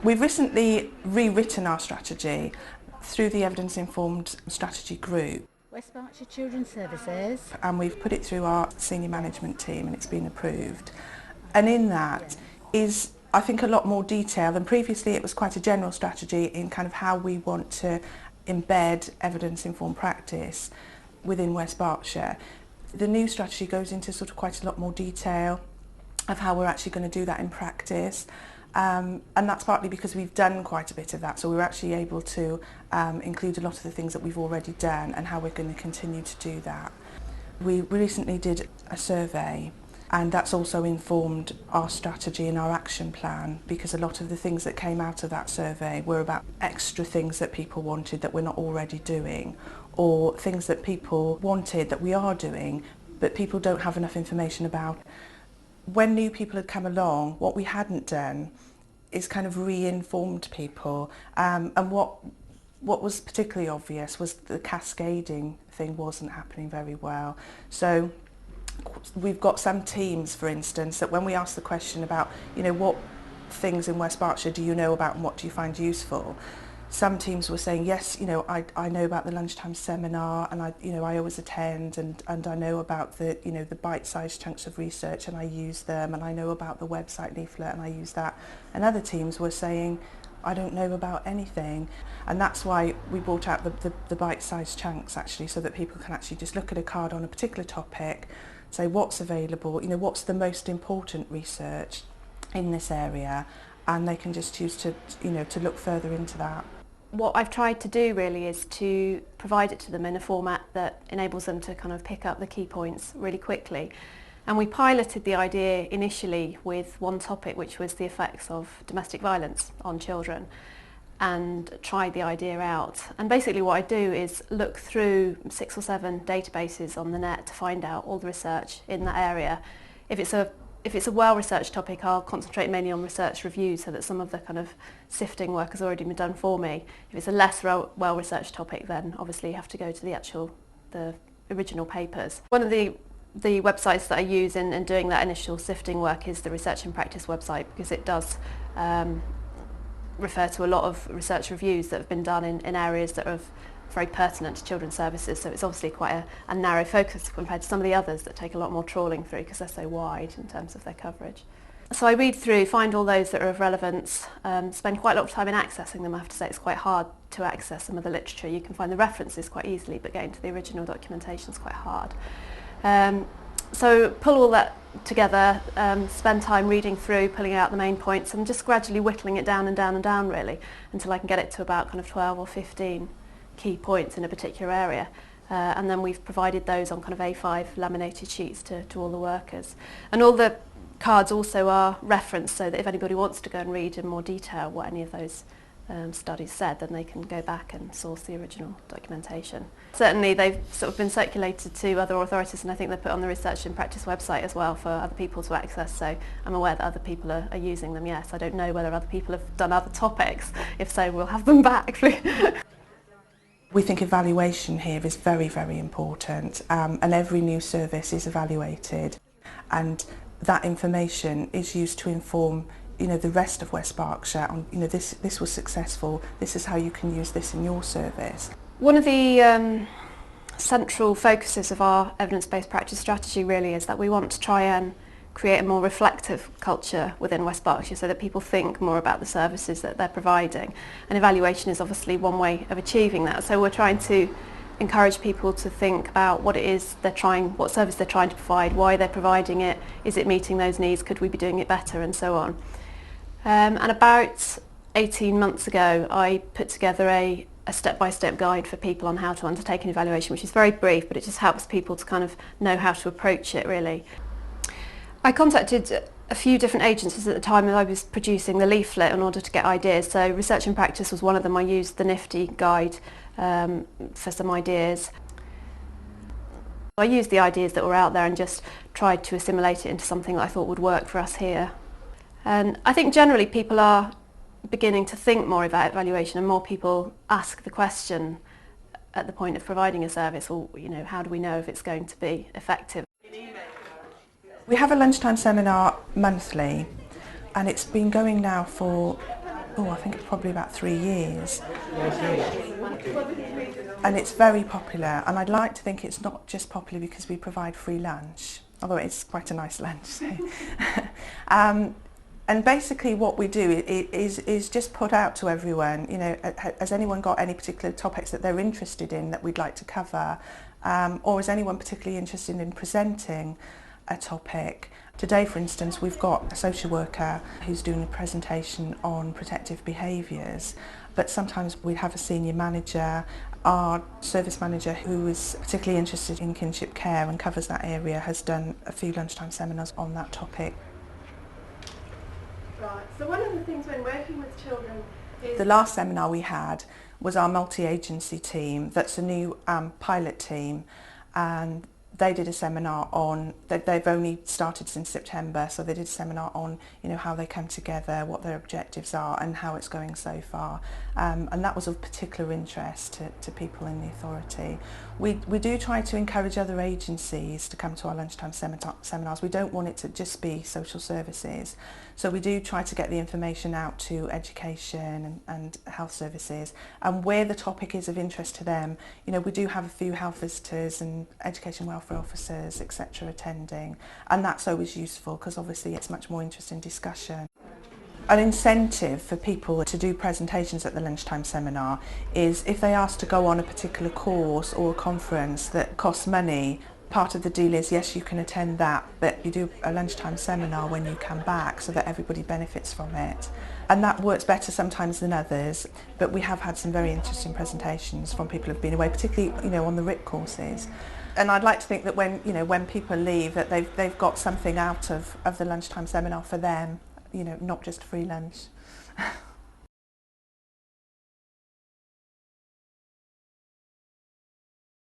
We've recently rewritten our strategy through the evidence-informed strategy group. West Berkshire Children's Services. And we've put it through our senior management team and it's been approved. And in that is, I think, a lot more detail than previously. It was quite a general strategy in kind of how we want to embed evidence-informed practice within West Berkshire. The new strategy goes into sort of quite a lot more detail of how we're actually going to do that in practice. And that's partly because we've done quite a bit of that, so we're actually able to include a lot of the things that we've already done and how we're going to continue to do that. We recently did a survey, and that's also informed our strategy and our action plan, because a lot of the things that came out of that survey were about extra things that people wanted that we're not already doing, or things that people wanted that we are doing but people don't have enough information about. When new people had come along, what we hadn't done is kind of re-informed people, and what was particularly obvious was the cascading thing wasn't happening very well. So we've got some teams, for instance, that when we ask the question about, what things in West Berkshire do you know about and what do you find useful, some teams were saying, yes, I know about the lunchtime seminar, and I always attend, and I know about the the bite-sized chunks of research and I use them, and I know about the website leaflet and I use that. And other teams were saying, I don't know about anything. And that's why we brought out the bite-sized chunks, actually, so that people can actually just look at a card on a particular topic, say what's available, what's the most important research in this area, and they can just choose to to look further into that. What I've tried to do really is to provide it to them in a format that enables them to kind of pick up the key points really quickly. And we piloted the idea initially with one topic, which was the effects of domestic violence on children, and tried the idea out. And basically what I do is look through 6 or 7 databases on the net to find out all the research in that area. If it's a well-researched topic, I'll concentrate mainly on research reviews so that some of the kind of sifting work has already been done for me. If it's a less well-researched topic, then obviously you have to go to the original papers. One of the websites that I use in doing that initial sifting work is the Research and Practice website, because it does refer to a lot of research reviews that have been done in areas that are very pertinent to children's services, so it's obviously quite a narrow focus compared to some of the others that take a lot more trawling through because they're so wide in terms of their coverage. So I read through, find all those that are of relevance, spend quite a lot of time in accessing them. I have to say it's quite hard to access some of the literature. You can find the references quite easily, but getting to the original documentation is quite hard. So pull all that together, spend time reading through, pulling out the main points, and just gradually whittling it down and down and down really, until I can get it to about kind of 12 or 15 key points in a particular area, and then we've provided those on kind of A5 laminated sheets to all the workers. And all the cards also are referenced, so that if anybody wants to go and read in more detail what any of those studies said, then they can go back and source the original documentation. Certainly they've sort of been circulated to other authorities, and I think they're put on the Research and Practice website as well for other people to access, so I'm aware that other people are using them, yes. I don't know whether other people have done other topics. If so, we'll have them back. We think evaluation here is very, very important, and every new service is evaluated, and that information is used to inform the rest of West Berkshire on this was successful, this is how you can use this in your service. One of the central focuses of our evidence-based practice strategy really is that we want to try and create a more reflective culture within West Berkshire, so that people think more about the services that they're providing, and evaluation is obviously one way of achieving that. So we're trying to encourage people to think about what it is what service they're trying to provide, why they're providing it, is it meeting those needs, could we be doing it better, and so on. And about 18 months ago I put together a step-by-step guide for people on how to undertake an evaluation, which is very brief, but it just helps people to kind of know how to approach it really. I contacted a few different agencies at the time that I was producing the leaflet in order to get ideas. So Research and Practice was one of them. I used the Nifty guide for some ideas. I used the ideas that were out there and just tried to assimilate it into something that I thought would work for us here. And I think generally people are beginning to think more about evaluation, and more people ask the question at the point of providing a service, or how do we know if it's going to be effective? We have a lunchtime seminar monthly, and it's been going now for I think it's probably about 3 years. And it's very popular, and I'd like to think it's not just popular because we provide free lunch, although it's quite a nice lunch. So. And basically what we do is just put out to everyone, you know, has anyone got any particular topics that they're interested in that we'd like to cover, or is anyone particularly interested in presenting a topic? Today, for instance, we've got a social worker who's doing a presentation on protective behaviours, but sometimes we have a senior manager. Our service manager, who is particularly interested in kinship care and covers that area, has done a few lunchtime seminars on that topic. Right, so one of the things when working with children is... The last seminar we had was our multi-agency team. That's a new pilot team, and they did a seminar on, they've only started since September, so they did a seminar on, you know, how they come together, what their objectives are and how it's going so far. And that was of particular interest to people in the authority. We do try to encourage other agencies to come to our lunchtime seminars. We don't want it to just be social services. So we do try to get the information out to education and health services, and where the topic is of interest to them, you know, we do have a few health visitors and education welfare officers, etc. attending, and that's always useful because obviously it's much more interesting discussion. An incentive for people to do presentations at the lunchtime seminar is if they ask to go on a particular course or a conference that costs money. Part of the deal is, yes, you can attend that, but you do a lunchtime seminar when you come back so that everybody benefits from it. And that works better sometimes than others, but we have had some very interesting presentations from people who've been away, particularly, you know, on the RIT courses. And I'd like to think that when people leave, that they've got something out of the lunchtime seminar for them, you know, not just free lunch.